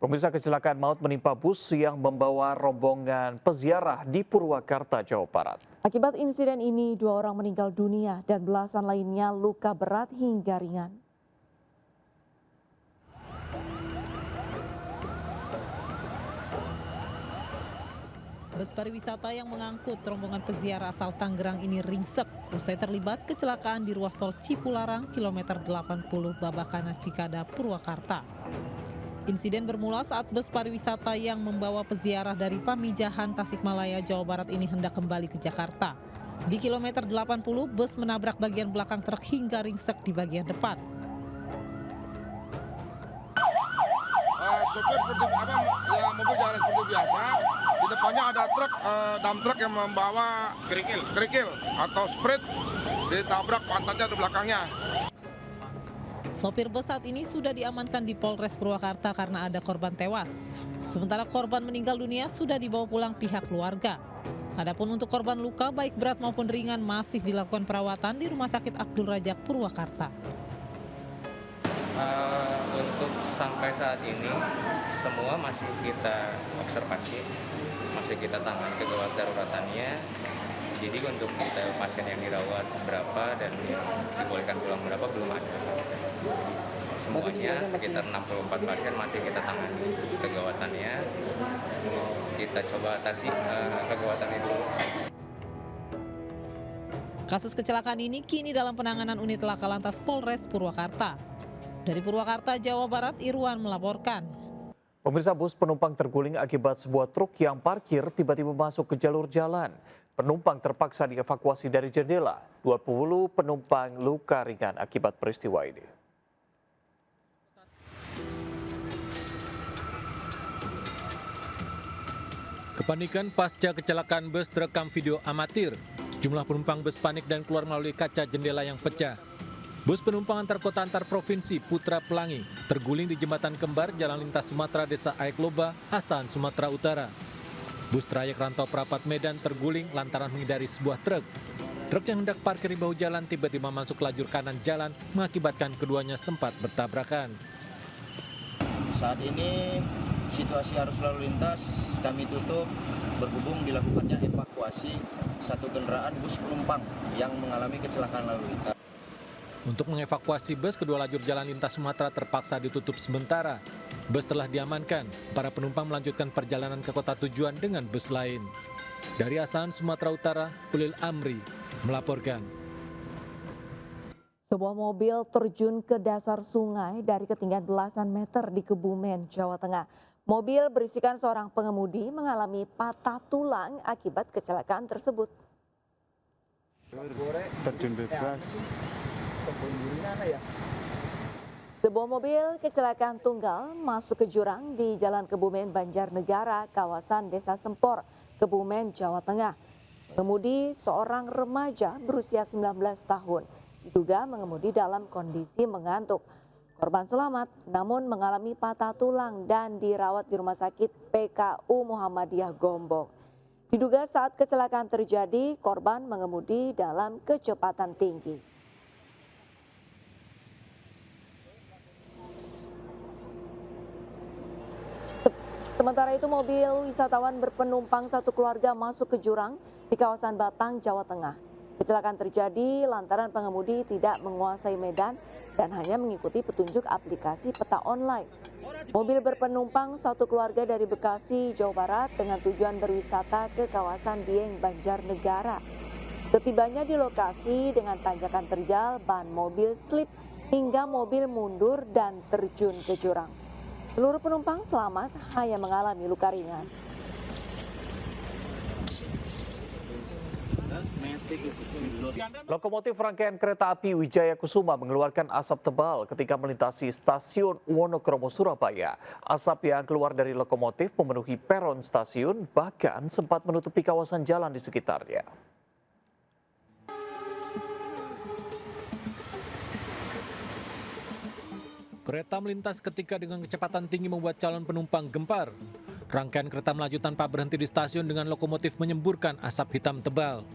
Pemirsa, kecelakaan maut menimpa bus yang membawa rombongan peziarah di Purwakarta, Jawa Barat. Akibat insiden ini, 2 orang meninggal dunia dan belasan lainnya luka berat hingga ringan. Bus pariwisata yang mengangkut rombongan peziarah asal Tangerang ini ringsek usai terlibat kecelakaan di ruas tol Cipularang kilometer 80 Babakana Cikada, Purwakarta. Insiden bermula saat bus pariwisata yang membawa peziarah dari Pamijahan, Tasikmalaya, Jawa Barat ini hendak kembali ke Jakarta. Di kilometer 80, bus menabrak bagian belakang truk hingga ringsek di bagian depan. Supir seperti ya mobil jalan seperti biasa. Di depannya ada truk, dump truck yang membawa kerikil atau sprit, ditabrak pantatnya di belakangnya. Sopir bus saat ini sudah diamankan di Polres Purwakarta karena ada korban tewas. Sementara korban meninggal dunia sudah dibawa pulang pihak keluarga. Adapun untuk korban luka baik berat maupun ringan masih dilakukan perawatan di Rumah Sakit Abdul Rajak, Purwakarta. Untuk sampai saat ini semua masih kita observasi, masih kita tangani kegawat daruratannya. Jadi untuk kita pasien yang dirawat berapa dan yang dibolehkan pulang berapa belum ada. Semuanya sekitar 64 pasien masih kita tangani kegawatannya. Kita coba atasi kegawatannya dulu. Kasus kecelakaan ini kini dalam penanganan unit laka lantas Polres Purwakarta. Dari Purwakarta, Jawa Barat, Irwan melaporkan. Pemirsa, bus penumpang terguling akibat sebuah truk yang parkir tiba-tiba masuk ke jalur jalan. Penumpang terpaksa dievakuasi dari jendela. 20 penumpang luka ringan akibat peristiwa ini. Kepanikan pasca kecelakaan bus terekam video amatir. Jumlah penumpang bus panik dan keluar melalui kaca jendela yang pecah. Bus penumpang antar kota antar provinsi Putra Pelangi terguling di jembatan kembar Jalan Lintas Sumatera Desa Aekloba, Asahan, Sumatera Utara. Bus trayek rantau Perapat Medan terguling lantaran menghindari sebuah truk. Truk yang hendak parkir di bahu jalan tiba-tiba masuk lajur kanan jalan mengakibatkan keduanya sempat bertabrakan. Saat ini situasi arus lalu lintas kami tutup, berhubung dilakukannya evakuasi satu kendaraan bus penumpang yang mengalami kecelakaan lalu lintas. Untuk mengevakuasi bus, kedua lajur jalan lintas Sumatera terpaksa ditutup sementara. Bus telah diamankan, para penumpang melanjutkan perjalanan ke kota tujuan dengan bus lain. Dari Asahan, Sumatera Utara, Ulil Amri melaporkan. Sebuah mobil terjun ke dasar sungai dari ketinggian belasan meter di Kebumen, Jawa Tengah. Mobil berisikan seorang pengemudi mengalami patah tulang akibat kecelakaan tersebut. Terjun bebas. Sebuah mobil kecelakaan tunggal masuk ke jurang di Jalan Kebumen Banjarnegara, kawasan Desa Sempor, Kebumen, Jawa Tengah. Pengemudi seorang remaja berusia 19 tahun, diduga mengemudi dalam kondisi mengantuk. Korban selamat namun mengalami patah tulang dan dirawat di Rumah Sakit PKU Muhammadiyah Gombong. Diduga saat kecelakaan terjadi, korban mengemudi dalam kecepatan tinggi. Sementara itu, mobil wisatawan berpenumpang satu keluarga masuk ke jurang di kawasan Batang, Jawa Tengah. Kecelakaan terjadi lantaran pengemudi tidak menguasai medan dan hanya mengikuti petunjuk aplikasi peta online. Mobil berpenumpang satu keluarga dari Bekasi, Jawa Barat dengan tujuan berwisata ke kawasan Dieng, Banjarnegara. Setibanya di lokasi dengan tanjakan terjal, ban mobil slip hingga mobil mundur dan terjun ke jurang. Seluruh penumpang selamat, hanya mengalami luka ringan. Lokomotif rangkaian kereta api Wijaya Kusuma mengeluarkan asap tebal ketika melintasi stasiun Wonokromo, Surabaya. Asap yang keluar dari lokomotif memenuhi peron stasiun, bahkan sempat menutupi kawasan jalan di sekitarnya. Kereta melintas ketika dengan kecepatan tinggi membuat calon penumpang gempar. Rangkaian kereta melaju tanpa berhenti di stasiun dengan lokomotif menyemburkan asap hitam tebal.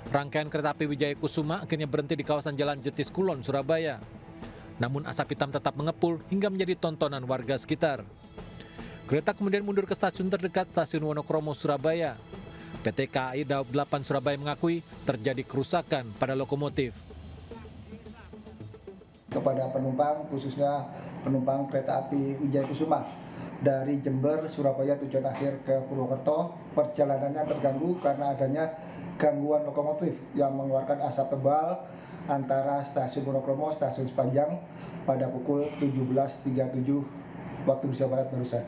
Rangkaian kereta api Wijaya Kusuma akhirnya berhenti di kawasan Jalan Jetis Kulon, Surabaya. namun asap hitam tetap mengepul hingga menjadi tontonan warga sekitar. Kereta kemudian mundur ke stasiun terdekat, Stasiun Wonokromo, Surabaya. PT KAI Daob 8 Surabaya mengakui terjadi kerusakan pada lokomotif. Kepada penumpang, khususnya penumpang kereta api Wijaya Kusuma dari Jember, Surabaya tujuan akhir ke Purwokerto, perjalanannya terganggu karena adanya gangguan lokomotif yang mengeluarkan asap tebal antara stasiun Wonokromo, stasiun Sepanjang pada pukul 17.37 waktu Indonesia Barat barusan.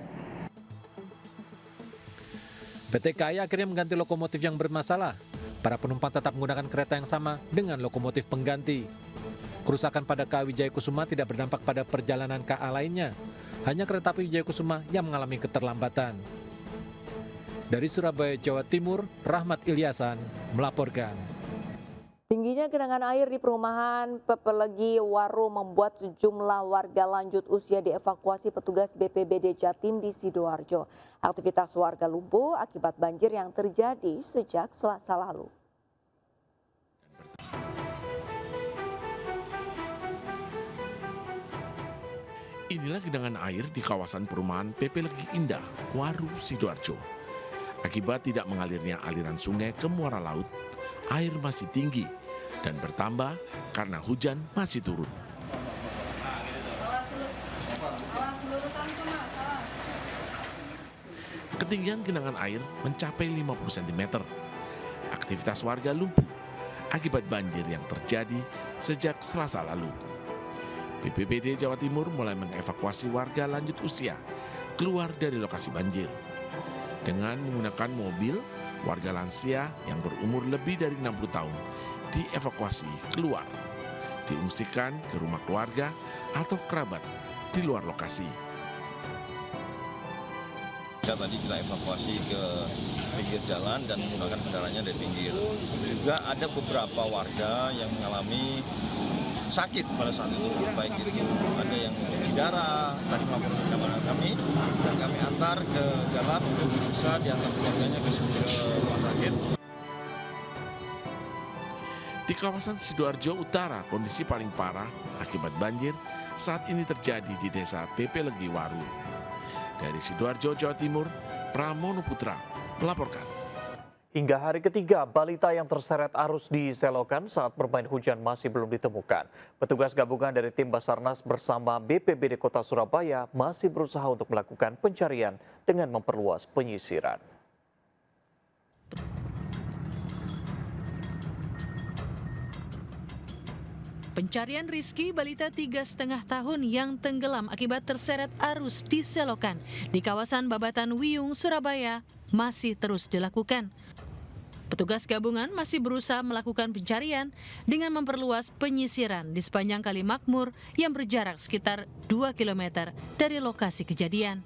PT KAI akhirnya mengganti lokomotif yang bermasalah. Para penumpang tetap menggunakan kereta yang sama dengan lokomotif pengganti. Kerusakan pada KAI Wijaya Kusuma tidak berdampak pada perjalanan KA lainnya. Hanya kereta api Wijaya Kusuma yang mengalami keterlambatan. Dari Surabaya, Jawa Timur, Rahmat Ilyasan melaporkan. Tingginya genangan air di perumahan Pepelegi Waru membuat sejumlah warga lanjut usia dievakuasi petugas BPBD Jatim di Sidoarjo. Aktivitas warga lumpuh akibat banjir yang terjadi sejak Selasa lalu. Inilah genangan air di kawasan perumahan Pepelegi Indah, Waru, Sidoarjo. Akibat tidak mengalirnya aliran sungai ke muara laut, air masih tinggi dan bertambah karena hujan masih turun. Ketinggian genangan air mencapai 50 cm. Aktivitas warga lumpuh akibat banjir yang terjadi sejak Selasa lalu. BPBD Jawa Timur mulai mengevakuasi warga lanjut usia keluar dari lokasi banjir. Dengan menggunakan mobil, warga lansia yang berumur lebih dari 60 tahun dievakuasi keluar, diungsikan ke rumah keluarga atau kerabat di luar lokasi. Tadi kita evakuasi ke pinggir jalan dan menggunakan kendaraannya dari pinggir. Juga ada beberapa warga yang mengalami sakit pada saat itu, baik itu ada yang cuci darah, tadi melaporkan ke keamanan kami, dan kami antar ke jalan untuk bisa diantar keluarganya ke rumah sakit. Di kawasan Sidoarjo Utara, kondisi paling parah akibat banjir saat ini terjadi di desa Pepelegi Waru. Dari Sidoarjo, Jawa Timur, Pramono Putra melaporkan. Hingga hari ketiga, balita yang terseret arus di selokan saat bermain hujan masih belum ditemukan. Petugas gabungan dari tim Basarnas bersama BPBD Kota Surabaya masih berusaha untuk melakukan pencarian dengan memperluas penyisiran. Pencarian Rizky, balita 3,5 tahun yang tenggelam akibat terseret arus di selokan di kawasan Babatan Wiyung, Surabaya masih terus dilakukan. Petugas gabungan masih berusaha melakukan pencarian dengan memperluas penyisiran di sepanjang Kali Makmur yang berjarak sekitar 2 km dari lokasi kejadian.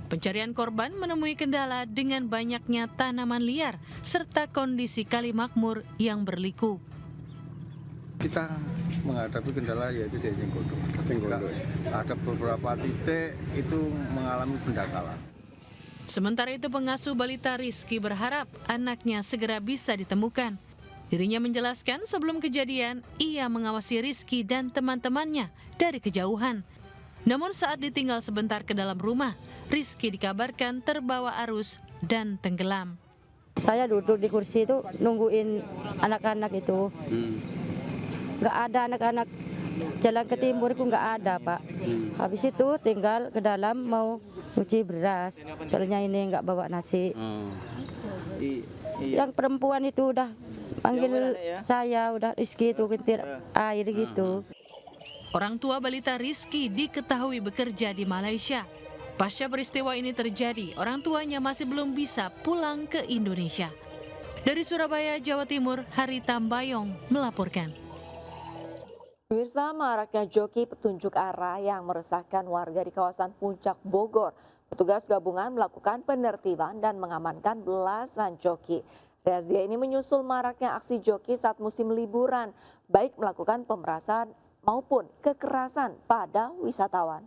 Pencarian korban menemui kendala dengan banyaknya tanaman liar serta kondisi Kali Makmur yang berliku. Kita menghadapi kendala yaitu di Jenggodo. Ada beberapa titik itu mengalami pendangkalan. Sementara itu pengasuh balita Rizky berharap anaknya segera bisa ditemukan. Dirinya menjelaskan sebelum kejadian ia mengawasi Rizky dan teman-temannya dari kejauhan. Namun saat ditinggal sebentar ke dalam rumah, Rizky dikabarkan terbawa arus dan tenggelam. Saya duduk di kursi itu nungguin anak-anak itu. Nggak ada anak-anak jalan ke timur itu nggak ada, Pak. Habis itu tinggal ke dalam mau nyuci beras, soalnya ini nggak bawa nasi. Yang perempuan itu udah panggil saya, udah Rizky itu kintir air gitu. Orang tua balita Rizky diketahui bekerja di Malaysia. Pasca peristiwa ini terjadi, orang tuanya masih belum bisa pulang ke Indonesia. Dari Surabaya, Jawa Timur, Hari Tambayong melaporkan. Pemirsa, maraknya joki petunjuk arah yang meresahkan warga di kawasan Puncak Bogor. Petugas gabungan melakukan penertiban dan mengamankan belasan joki. Razia ini menyusul maraknya aksi joki saat musim liburan, baik melakukan pemerasan maupun kekerasan pada wisatawan.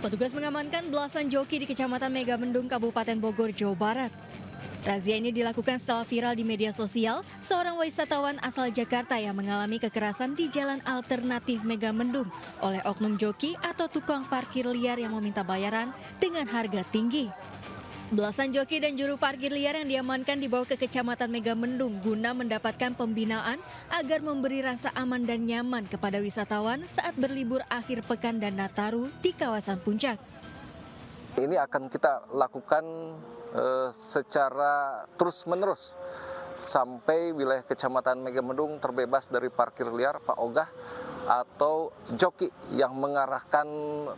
Petugas mengamankan belasan joki di Kecamatan Megamendung, Kabupaten Bogor, Jawa Barat. Razia ini dilakukan setelah viral di media sosial seorang wisatawan asal Jakarta yang mengalami kekerasan di jalan alternatif Megamendung oleh oknum joki atau tukang parkir liar yang meminta bayaran dengan harga tinggi. Belasan joki dan juru parkir liar yang diamankan dibawa ke Kecamatan Megamendung guna mendapatkan pembinaan agar memberi rasa aman dan nyaman kepada wisatawan saat berlibur akhir pekan dan Nataru di kawasan Puncak. Ini akan kita lakukan secara terus-menerus sampai wilayah Kecamatan Megamendung terbebas dari parkir liar, Pak Ogah, atau joki yang mengarahkan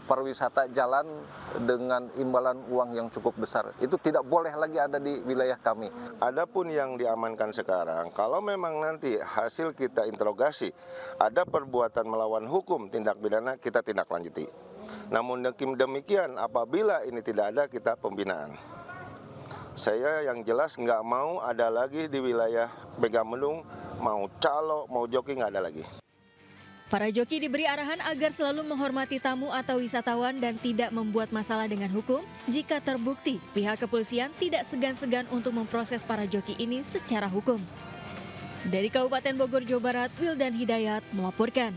pariwisata jalan dengan imbalan uang yang cukup besar. Itu tidak boleh lagi ada di wilayah kami. Adapun yang diamankan sekarang, kalau memang nanti hasil kita interogasi ada perbuatan melawan hukum tindak pidana, kita tindak lanjuti. Namun demikian apabila ini tidak ada, kita pembinaan. Saya yang jelas nggak mau ada lagi di wilayah Megamendung, mau calo, mau joki nggak ada lagi. Para joki diberi arahan agar selalu menghormati tamu atau wisatawan dan tidak membuat masalah dengan hukum. Jika terbukti, pihak kepolisian tidak segan-segan untuk memproses para joki ini secara hukum. Dari Kabupaten Bogor, Jawa Barat, Wildan Hidayat melaporkan.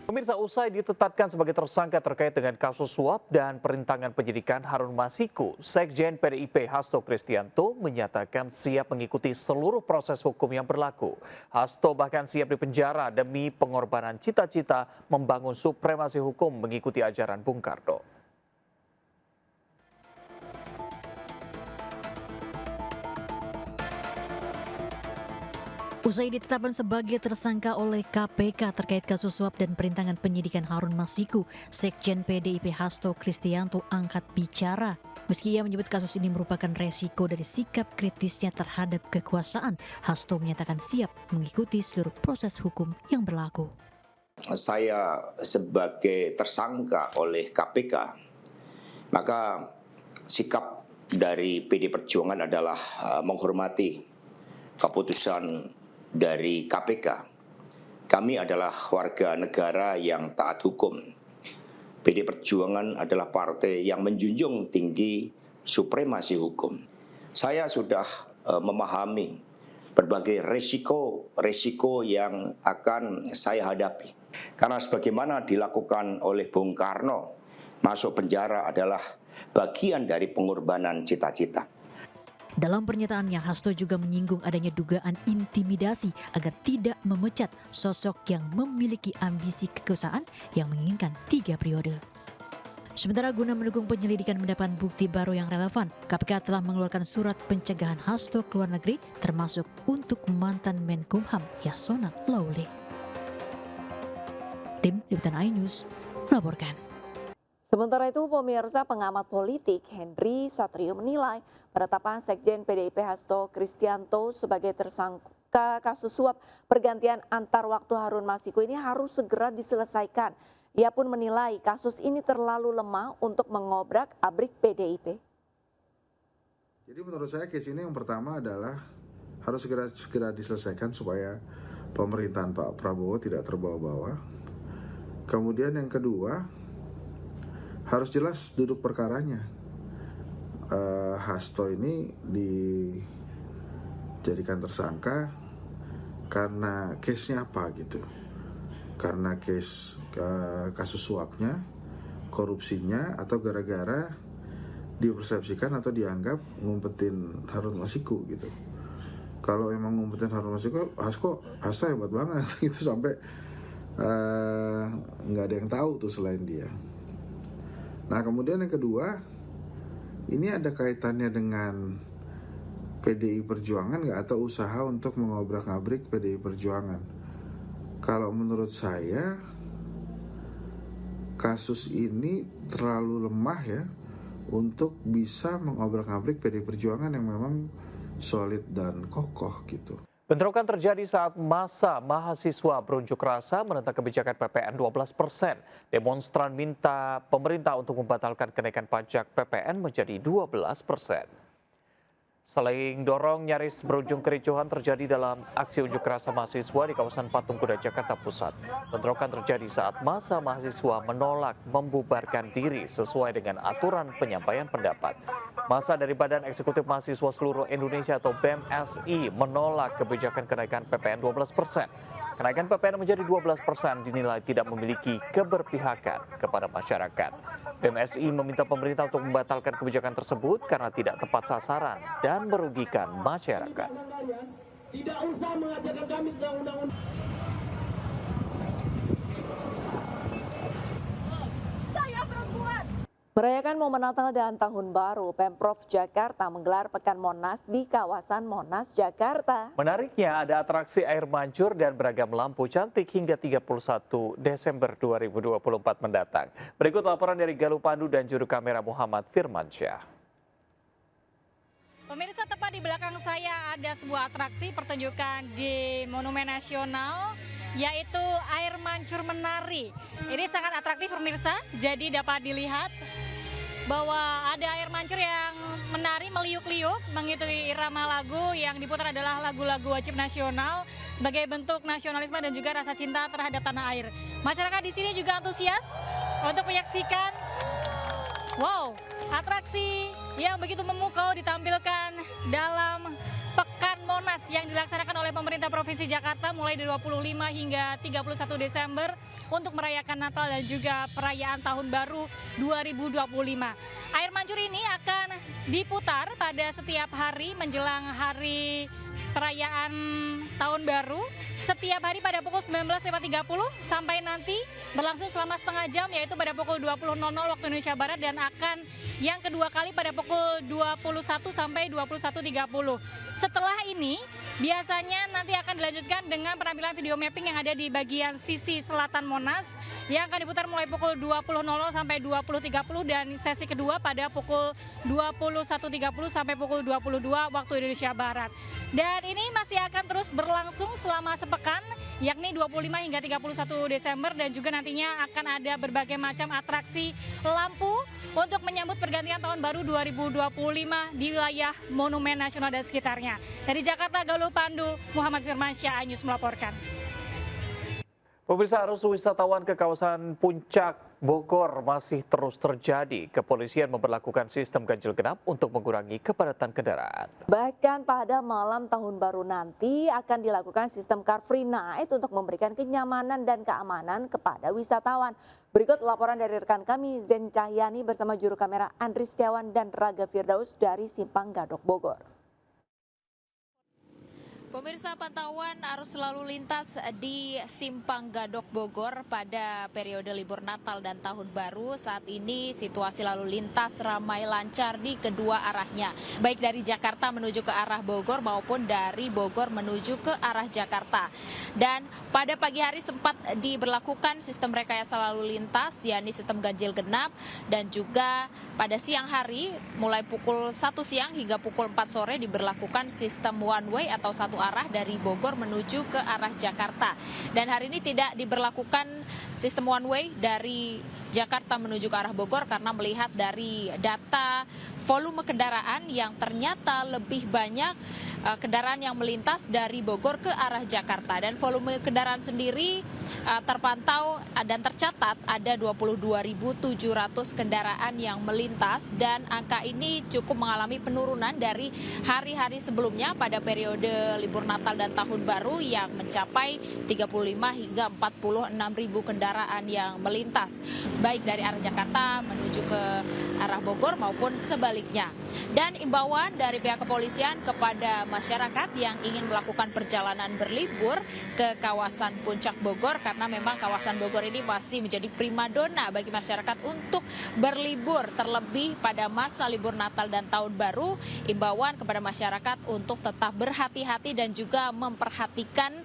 Pemirsa, usai ditetapkan sebagai tersangka terkait dengan kasus suap dan perintangan penyidikan Harun Masiku, Sekjen PDIP Hasto Kristianto menyatakan siap mengikuti seluruh proses hukum yang berlaku. Hasto bahkan siap dipenjara demi pengorbanan cita-cita membangun supremasi hukum mengikuti ajaran Bung Karno. Usai ditetapkan sebagai tersangka oleh KPK terkait kasus suap dan perintangan penyidikan Harun Masiku, Sekjen PDIP Hasto Kristianto angkat bicara. Meski ia menyebut kasus ini merupakan resiko dari sikap kritisnya terhadap kekuasaan, Hasto menyatakan siap mengikuti seluruh proses hukum yang berlaku. Saya sebagai tersangka oleh KPK, maka sikap dari PD Perjuangan adalah menghormati keputusan dari KPK. Kami adalah warga negara yang taat hukum. PD Perjuangan adalah partai yang menjunjung tinggi supremasi hukum. Saya sudah memahami berbagai resiko yang akan saya hadapi. Karena sebagaimana dilakukan oleh Bung Karno, masuk penjara adalah bagian dari pengorbanan cita-cita. Dalam pernyataannya, Hasto juga menyinggung adanya dugaan intimidasi agar tidak memecat sosok yang memiliki ambisi kekuasaan yang menginginkan 3 periode. Sementara guna mendukung penyelidikan mendapatkan bukti baru yang relevan, KPK telah mengeluarkan surat pencegahan Hasto ke luar negeri termasuk untuk mantan Menkumham Yasona Lawli. Tim Liputan iNews melaporkan. Sementara itu, pemirsa, pengamat politik Henry Satrio menilai penetapan Sekjen PDIP Hasto Kristianto sebagai tersangka kasus suap pergantian antar waktu Harun Masiku ini harus segera diselesaikan. Ia pun menilai kasus ini terlalu lemah untuk mengobrak-abrik PDIP. Jadi menurut saya case ini yang pertama adalah harus segera diselesaikan supaya pemerintahan Pak Prabowo tidak terbawa-bawa. Kemudian yang kedua, harus jelas duduk perkaranya. Hasto ini dijadikan tersangka karena case-nya apa gitu. Karena case kasus suapnya, korupsinya, atau gara-gara dipersepsikan atau dianggap ngumpetin Harun Masiku gitu. Kalau emang ngumpetin Harun Masiku, Hasto hebat banget gitu sampai nggak ada yang tahu tuh selain dia. Nah, kemudian yang kedua, ini ada kaitannya dengan PDI Perjuangan nggak, atau usaha untuk mengobrak-abrik PDI Perjuangan? Kalau menurut saya, kasus ini terlalu lemah ya untuk bisa mengobrak-abrik PDI Perjuangan yang memang solid dan kokoh gitu. Bentrokan terjadi saat massa mahasiswa berunjuk rasa menentang kebijakan PPN 12%. Demonstran minta pemerintah untuk membatalkan kenaikan pajak PPN menjadi 12%. Saling dorong nyaris berujung kericuhan terjadi dalam aksi unjuk rasa mahasiswa di kawasan Patung Kuda, Jakarta Pusat. Bentrokan terjadi saat massa mahasiswa menolak membubarkan diri sesuai dengan aturan penyampaian pendapat. Massa dari Badan Eksekutif Mahasiswa Seluruh Indonesia atau BEM-SI menolak kebijakan kenaikan PPN 12%. Kenaikan PPN menjadi 12% dinilai tidak memiliki keberpihakan kepada masyarakat. BEM-SI meminta pemerintah untuk membatalkan kebijakan tersebut karena tidak tepat sasaran dan merugikan masyarakat. Tidak usah mengajarkan kami tentang undang-undang. Saya perempuan. Merayakan momen Natal dan Tahun Baru, Pemprov Jakarta menggelar Pekan Monas di kawasan Monas, Jakarta. Menariknya ada atraksi air mancur dan beragam lampu cantik hingga 31 Desember 2024 mendatang. Berikut laporan dari Galuh Pandu dan juru kamera Muhammad Firmansyah. Pemirsa, tepat di belakang saya ada sebuah atraksi pertunjukan di Monumen Nasional, yaitu air mancur menari. Ini sangat atraktif pemirsa, jadi dapat dilihat bahwa ada air mancur yang menari meliuk-liuk mengikuti irama lagu yang diputar adalah lagu-lagu wajib nasional sebagai bentuk nasionalisme dan juga rasa cinta terhadap tanah air. Masyarakat di sini juga antusias untuk menyaksikan atraksi yang begitu memukau ditampilkan dalam Pekan Monas yang dilaksanakan oleh pemerintah Provinsi Jakarta mulai dari 25 hingga 31 Desember untuk merayakan Natal dan juga perayaan Tahun Baru 2025. Air mancur ini akan diputar pada setiap hari menjelang hari perayaan Tahun Baru, setiap hari pada pukul 19.30 sampai nanti berlangsung selama setengah jam, yaitu pada pukul 20.00 waktu Indonesia Barat, dan akan yang kedua kali pada pukul 21 sampai 21.30. Setelah ini biasanya nanti akan dilanjutkan dengan penampilan video mapping yang ada di bagian sisi selatan Monas yang akan diputar mulai pukul 20.00 sampai 20.30 dan sesi kedua pada pukul 21.30 sampai pukul 22 waktu Indonesia Barat. Dan ini masih akan terus berlangsung selama sepekan, yakni 25 hingga 31 Desember, dan juga nantinya akan ada berbagai macam atraksi lampu untuk menyambut pergantian tahun baru 2025 di wilayah Monumen Nasional dan sekitarnya. Dari Jakarta, Galuh Pandu, Muhammad Firmansyah, iNews melaporkan. Pemirsa, arus wisatawan ke kawasan Puncak Bogor masih terus terjadi. Kepolisian memberlakukan sistem ganjil genap untuk mengurangi kepadatan kendaraan. Bahkan pada malam Tahun Baru nanti akan dilakukan sistem Car Free Night untuk memberikan kenyamanan dan keamanan kepada wisatawan. Berikut laporan dari rekan kami Zen Cahyani bersama juru kamera Andri Setiawan dan Raga Firdaus dari Simpang Gadok Bogor. Pemirsa, pantauan arus lalu lintas di Simpang Gadok Bogor pada periode libur Natal dan Tahun Baru. Saat ini situasi lalu lintas ramai lancar di kedua arahnya, baik dari Jakarta menuju ke arah Bogor maupun dari Bogor menuju ke arah Jakarta. Dan pada pagi hari sempat diberlakukan sistem rekayasa lalu lintas, yakni sistem ganjil genap, dan juga pada siang hari mulai pukul 1 siang hingga pukul 4 sore diberlakukan sistem one way atau satu arah dari Bogor menuju ke arah Jakarta. Dan hari ini tidak diberlakukan sistem one way dari Jakarta menuju ke arah Bogor karena melihat dari data volume kendaraan yang ternyata lebih banyak kendaraan yang melintas dari Bogor ke arah Jakarta, dan volume kendaraan sendiri terpantau dan tercatat ada 22.700 kendaraan yang melintas, dan angka ini cukup mengalami penurunan dari hari-hari sebelumnya pada periode libur Natal dan Tahun Baru yang mencapai 35 hingga 46.000 kendaraan yang melintas baik dari arah Jakarta menuju ke arah Bogor maupun sebaliknya. Dan imbauan dari pihak kepolisian kepada masyarakat yang ingin melakukan perjalanan berlibur ke kawasan Puncak Bogor, karena memang kawasan Bogor ini masih menjadi primadona bagi masyarakat untuk berlibur, terlebih pada masa libur Natal dan Tahun Baru. Imbauan kepada masyarakat untuk tetap berhati-hati dan juga memperhatikan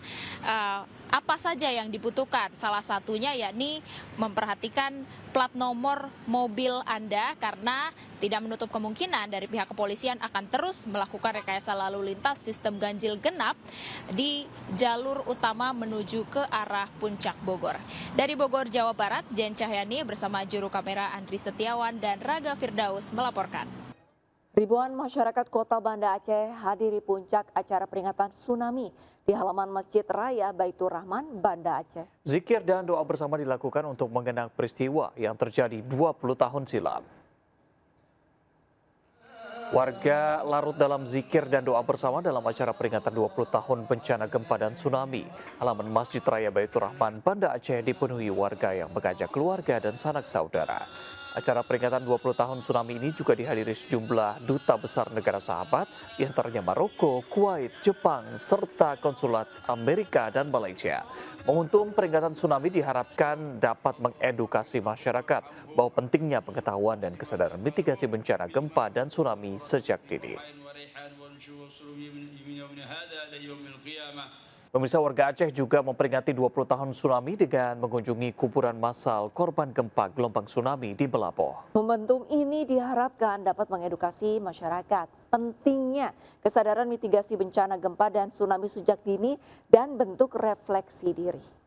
apa saja yang dibutuhkan. Salah satunya yakni memperhatikan plat nomor mobil Anda, karena tidak menutup kemungkinan dari pihak kepolisian akan terus melakukan rekayasa lalu lintas sistem ganjil genap di jalur utama menuju ke arah Puncak Bogor. Dari Bogor, Jawa Barat, Jen Cahyani bersama juru kamera Andri Setiawan dan Raga Firdaus melaporkan. Ribuan masyarakat kota Banda Aceh hadiri puncak acara peringatan tsunami di halaman Masjid Raya Baitur Rahman, Banda Aceh. Zikir dan doa bersama dilakukan untuk mengenang peristiwa yang terjadi 20 tahun silam. Warga larut dalam zikir dan doa bersama dalam acara peringatan 20 tahun bencana gempa dan tsunami. Halaman Masjid Raya Baitur Rahman, Banda Aceh dipenuhi warga yang mengajak keluarga dan sanak saudara. Acara peringatan 20 tahun tsunami ini juga dihadiri sejumlah duta besar negara sahabat, di antaranya Maroko, Kuwait, Jepang, serta konsulat Amerika dan Malaysia. Menguntung peringatan tsunami diharapkan dapat mengedukasi masyarakat bahwa pentingnya pengetahuan dan kesadaran mitigasi bencana gempa dan tsunami sejak dini. Pemirsa, warga Aceh juga memperingati 20 tahun tsunami dengan mengunjungi kuburan massal korban gempa gelombang tsunami di Belapoh. Momentum ini diharapkan dapat mengedukasi masyarakat pentingnya kesadaran mitigasi bencana gempa dan tsunami sejak dini dan bentuk refleksi diri.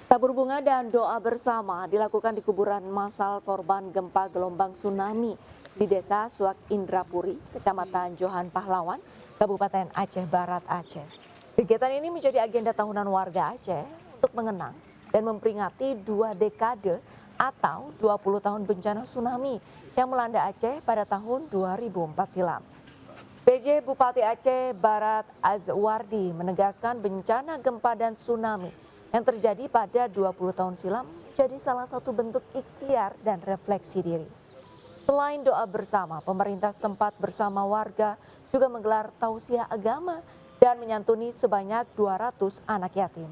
Tabur bunga dan doa bersama dilakukan di kuburan massal korban gempa gelombang tsunami di Desa Suak Indrapuri, Kecamatan Johan Pahlawan, Kabupaten Aceh Barat, Aceh. Kegiatan ini menjadi agenda tahunan warga Aceh untuk mengenang dan memperingati 2 dekade atau 20 tahun bencana tsunami yang melanda Aceh pada tahun 2004 silam. PJ Bupati Aceh Barat Azwardi menegaskan bencana gempa dan tsunami yang terjadi pada 20 tahun silam jadi salah satu bentuk ikhtiar dan refleksi diri. Selain doa bersama, pemerintah setempat bersama warga juga menggelar tausiah agama dan menyantuni sebanyak 200 anak yatim.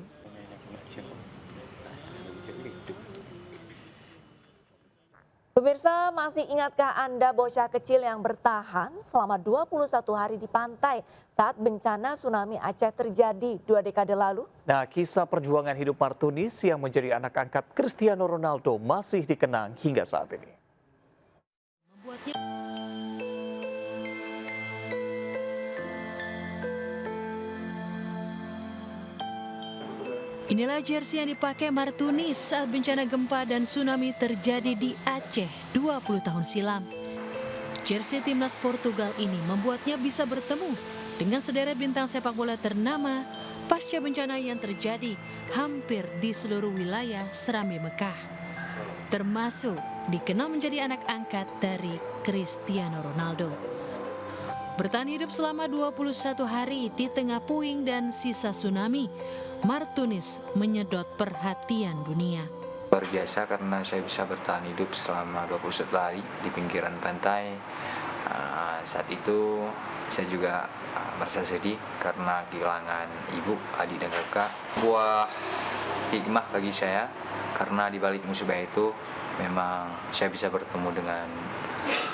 Pemirsa, masih ingatkah Anda bocah kecil yang bertahan selama 21 hari di pantai saat bencana tsunami Aceh terjadi 2 dekade lalu? Nah, kisah perjuangan hidup Martunis yang menjadi anak angkat Cristiano Ronaldo masih dikenang hingga saat ini. Inilah jersey yang dipakai Martunis saat bencana gempa dan tsunami terjadi di Aceh 20 tahun silam. Jersey timnas Portugal ini membuatnya bisa bertemu dengan sederet bintang sepak bola ternama pasca bencana yang terjadi hampir di seluruh wilayah Serambi Mekah. Termasuk dikenal menjadi anak angkat dari Cristiano Ronaldo. Bertahan hidup selama 21 hari di tengah puing dan sisa tsunami, Martunis menyedot perhatian dunia. Luar biasa karena saya bisa bertahan hidup selama 21 hari di pinggiran pantai. Saat itu saya juga merasa sedih karena kehilangan ibu, adik dan kakak. Buah hikmah bagi saya karena di balik musibah itu memang saya bisa bertemu dengan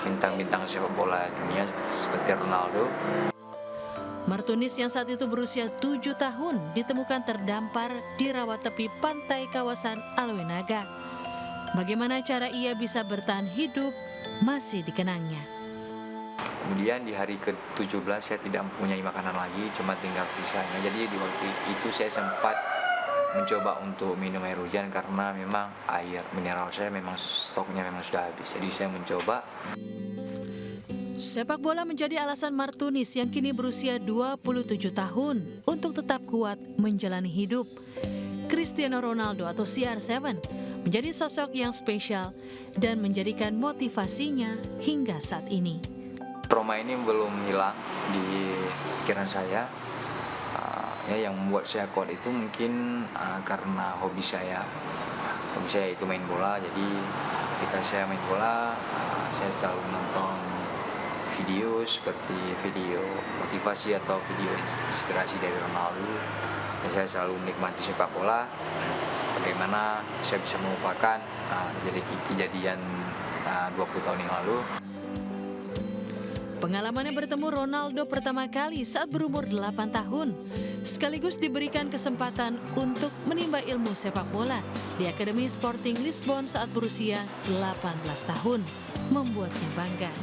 bintang-bintang sepak bola dunia seperti Ronaldo. Martunis yang saat itu berusia 7 tahun ditemukan terdampar di rawa tepi pantai kawasan Alwenaga. Bagaimana cara ia bisa bertahan hidup masih dikenangnya. Kemudian di hari ke-17 saya tidak mempunyai makanan lagi, cuma tinggal sisanya. Jadi di waktu itu saya sempat mencoba untuk minum air hujan karena memang air mineral saya memang stoknya memang sudah habis. Jadi saya mencoba. Sepak bola menjadi alasan Martunis yang kini berusia 27 tahun untuk tetap kuat menjalani hidup. Cristiano Ronaldo atau CR7 menjadi sosok yang spesial dan menjadikan motivasinya hingga saat ini. Trauma ini belum hilang di pikiran saya. Yang membuat saya kuat itu mungkin karena hobi saya itu main bola. Jadi ketika saya main bola, saya selalu nonton video seperti video motivasi atau video inspirasi dari Ronaldo. Dan saya selalu menikmati sepak bola. Bagaimana saya bisa melupakan kejadian 20 tahun yang lalu. Pengalamannya bertemu Ronaldo pertama kali saat berumur 8 tahun, sekaligus diberikan kesempatan untuk menimba ilmu sepak bola di Akademi Sporting Lisbon saat berusia 18 tahun, membuatnya bangga.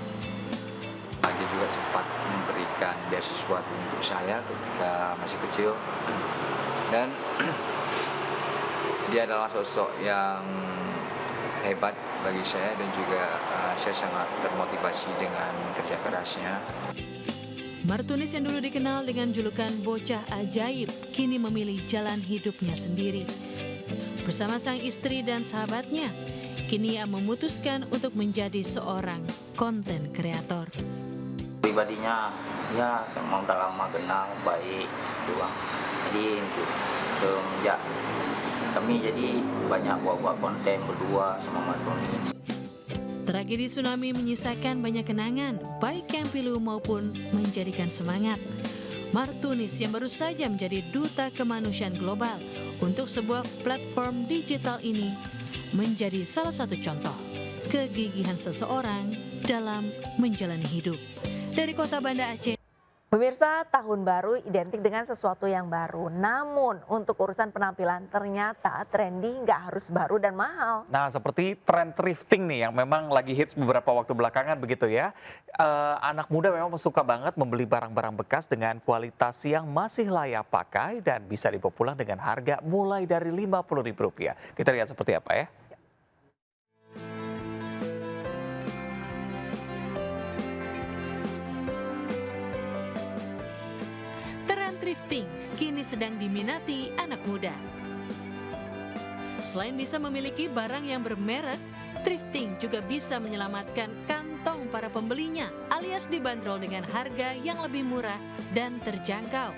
Dia juga sempat memberikan beasiswa untuk saya ketika masih kecil, dan dia adalah sosok yang hebat bagi saya dan juga saya sangat termotivasi dengan kerja kerasnya. Martunis yang dulu dikenal dengan julukan bocah ajaib, kini memilih jalan hidupnya sendiri. Bersama sang istri dan sahabatnya, kini ia memutuskan untuk menjadi seorang konten kreator. Pribadinya ya memang udah lama kenal, baik juga. Jadi semenjak kami jadi banyak buat konten berdua sama Martunis. Tragedi tsunami menyisakan banyak kenangan, baik yang pilu maupun menjadikan semangat. Martunis yang baru saja menjadi duta kemanusiaan global untuk sebuah platform digital ini menjadi salah satu contoh kegigihan seseorang dalam menjalani hidup. Dari kota Banda Aceh. Pemirsa, tahun baru identik dengan sesuatu yang baru. Namun untuk urusan penampilan ternyata trendy nggak harus baru dan mahal. Nah, seperti tren thrifting nih yang memang lagi hits beberapa waktu belakangan begitu ya. Anak muda memang suka banget membeli barang-barang bekas dengan kualitas yang masih layak pakai dan bisa dibawa pulang dengan harga mulai dari Rp50.000. Kita lihat seperti apa ya. Thrifting kini sedang diminati anak muda. Selain bisa memiliki barang yang bermerek, thrifting juga bisa menyelamatkan kantong para pembelinya alias dibanderol dengan harga yang lebih murah dan terjangkau.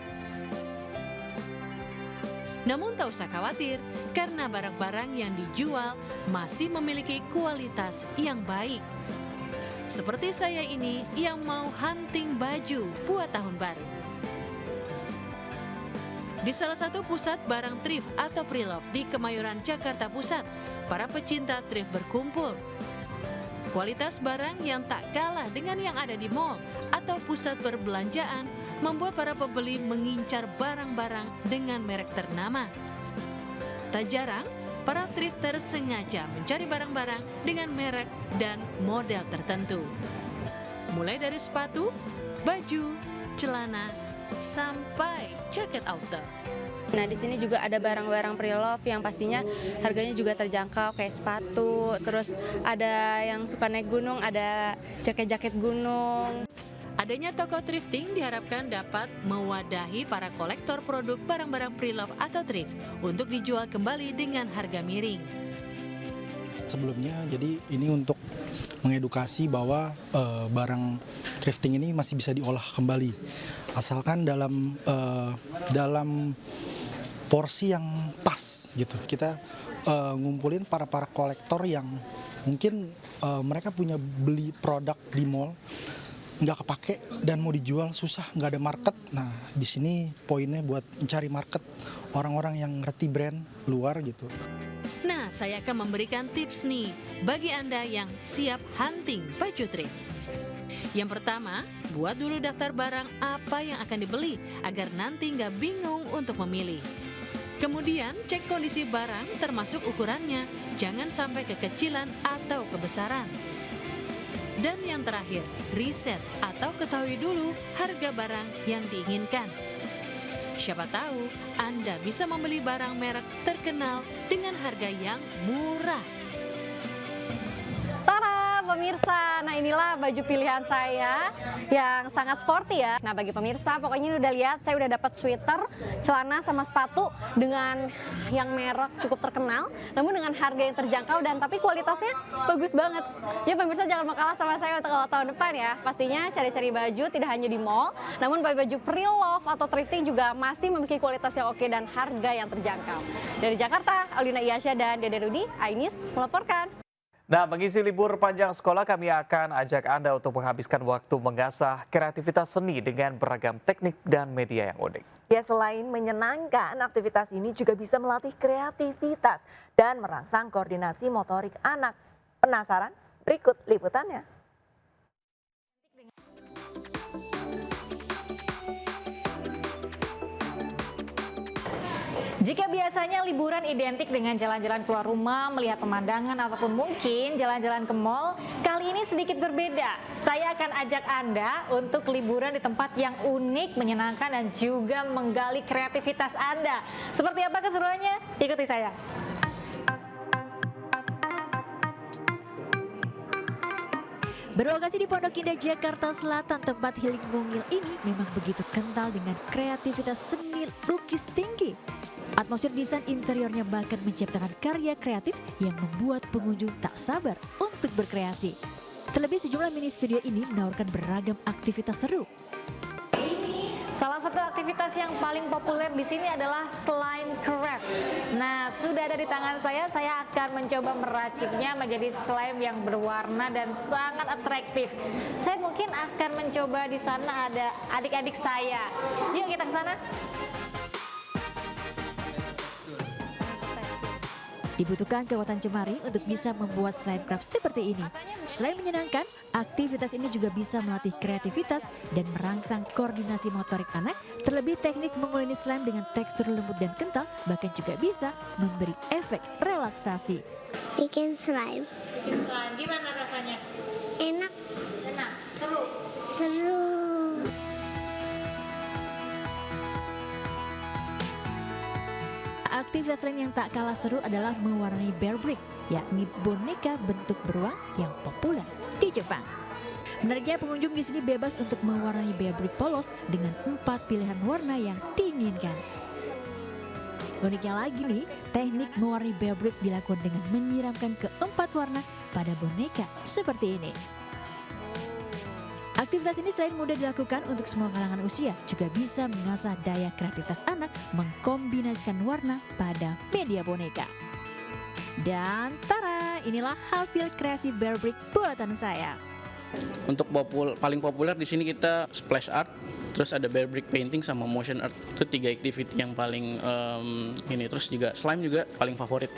Namun tak usah khawatir karena barang-barang yang dijual masih memiliki kualitas yang baik. Seperti saya ini yang mau hunting baju buat tahun baru. Di salah satu pusat barang thrift atau pre-love di Kemayoran, Jakarta Pusat, para pecinta thrift berkumpul. Kualitas barang yang tak kalah dengan yang ada di mall atau pusat perbelanjaan membuat para pembeli mengincar barang-barang dengan merek ternama. Tak jarang, para thrifter sengaja mencari barang-barang dengan merek dan model tertentu. Mulai dari sepatu, baju, celana, sampai jaket outdoor. Nah, di sini juga ada barang-barang pre-love yang pastinya harganya juga terjangkau kayak sepatu, terus ada yang suka naik gunung, ada jaket-jaket gunung. Adanya toko thrifting diharapkan dapat mewadahi para kolektor produk barang-barang pre-love atau thrift untuk dijual kembali dengan harga miring. Sebelumnya, jadi ini untuk mengedukasi bahwa barang thrifting ini masih bisa diolah kembali, asalkan dalam porsi yang pas gitu. Kita ngumpulin para kolektor yang mungkin mereka punya beli produk di mall nggak kepake dan mau dijual susah, nggak ada market. Nah, di sini poinnya buat mencari market orang-orang yang ngerti brand luar gitu. Nah, saya akan memberikan tips nih bagi Anda yang siap hunting baju thrift. Yang pertama, buat dulu daftar barang apa yang akan dibeli agar nanti nggak bingung untuk memilih. Kemudian, cek kondisi barang termasuk ukurannya, jangan sampai kekecilan atau kebesaran. Dan yang terakhir, riset atau ketahui dulu harga barang yang diinginkan. Siapa tahu Anda bisa membeli barang merek terkenal dengan harga yang murah. Tada, pemirsa, nah inilah baju pilihan saya yang sangat sporty ya. Nah, bagi pemirsa pokoknya udah lihat saya udah dapat sweater, celana sama sepatu dengan yang merek cukup terkenal, namun dengan harga yang terjangkau dan tapi kualitasnya bagus banget. Ya pemirsa, jangan mau kalah sama saya untuk tahun depan ya. Pastinya cari-cari baju tidak hanya di mall, namun baju pre-love atau thrifting juga masih memiliki kualitas yang oke dan harga yang terjangkau. Dari Jakarta, Alina Iyasya dan Dede Rudi, Ainis melaporkan. Nah, mengisi libur panjang sekolah, kami akan ajak Anda untuk menghabiskan waktu mengasah kreativitas seni dengan beragam teknik dan media yang unik. Ya, selain menyenangkan, aktivitas ini juga bisa melatih kreativitas dan merangsang koordinasi motorik anak. Penasaran? Berikut liputannya. Jika biasanya liburan identik dengan jalan-jalan keluar rumah, melihat pemandangan ataupun mungkin jalan-jalan ke mall, kali ini sedikit berbeda. Saya akan ajak Anda untuk liburan di tempat yang unik, menyenangkan dan juga menggali kreativitas Anda. Seperti apa keseruannya? Ikuti saya. Berlokasi di Pondok Indah, Jakarta Selatan, tempat healing mungil ini memang begitu kental dengan kreativitas seni lukis tinggi. Atmosfer desain interiornya bahkan menciptakan karya kreatif yang membuat pengunjung tak sabar untuk berkreasi. Terlebih sejumlah mini studio ini menawarkan beragam aktivitas seru. Salah satu aktivitas yang paling populer di sini adalah slime craft. Nah, sudah ada di tangan saya akan mencoba meraciknya menjadi slime yang berwarna dan sangat atraktif. Saya mungkin akan mencoba di sana ada adik-adik saya. Yuk kita ke sana. Dibutuhkan kekuatan jemari untuk bisa membuat slime craft seperti ini. Selain menyenangkan, aktivitas ini juga bisa melatih kreativitas dan merangsang koordinasi motorik anak. Terlebih teknik mengulini slime dengan tekstur lembut dan kental bahkan juga bisa memberi efek relaksasi. Bikin slime. Bikin slime, gimana rasanya? Enak. Enak, seru. Seru. Aktivitas lain yang tak kalah seru adalah mewarnai bear brick, yakni boneka bentuk beruang yang populer di Jepang. Menariknya, pengunjung di sini bebas untuk mewarnai bear brick polos dengan 4 pilihan warna yang diinginkan. Uniknya lagi nih, teknik mewarnai bear brick dilakukan dengan menyiramkan keempat warna pada boneka seperti ini. Aktivitas ini selain mudah dilakukan untuk semua kalangan usia, juga bisa mengasah daya kreativitas anak mengkombinasikan warna pada media boneka. Dan tara, inilah hasil kreasi bear brick buatan saya. Untuk paling populer di sini kita splash art, terus ada bear brick painting sama motion art. Itu 3 activity yang paling ini. Terus juga slime juga paling favorit.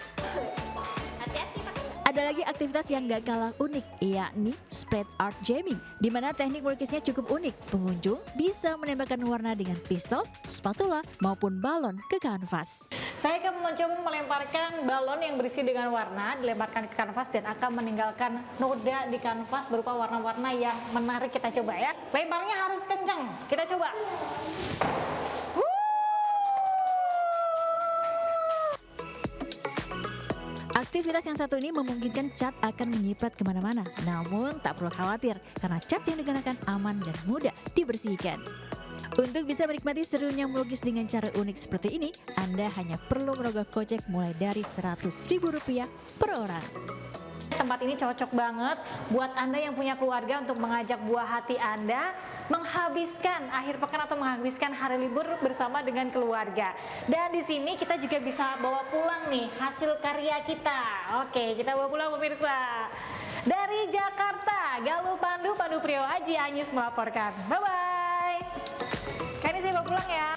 Ada lagi aktivitas yang gak kalah unik, yakni spread art jamming, di mana teknik melukisnya cukup unik. Pengunjung bisa menembakkan warna dengan pistol, spatula, maupun balon ke kanvas. Saya akan mencoba melemparkan balon yang berisi dengan warna, dilemparkan ke kanvas dan akan meninggalkan noda di kanvas berupa warna-warna yang menarik. Kita coba ya. Lemparnya harus kencang. Kita coba. Aktivitas yang satu ini memungkinkan cat akan menyiprat kemana-mana. Namun tak perlu khawatir karena cat yang digunakan aman dan mudah dibersihkan. Untuk bisa menikmati serunya melukis dengan cara unik seperti ini, Anda hanya perlu merogoh kocek mulai dari Rp100.000 per orang. Tempat ini cocok banget buat Anda yang punya keluarga untuk mengajak buah hati Anda menghabiskan akhir pekan atau menghabiskan hari libur bersama dengan keluarga. Dan di sini kita juga bisa bawa pulang nih hasil karya kita. Oke, kita bawa pulang pemirsa. Dari Jakarta, Galuh Pandu Priyo Aji Anyus melaporkan. Bye-bye. Kali ini saya bawa pulang ya.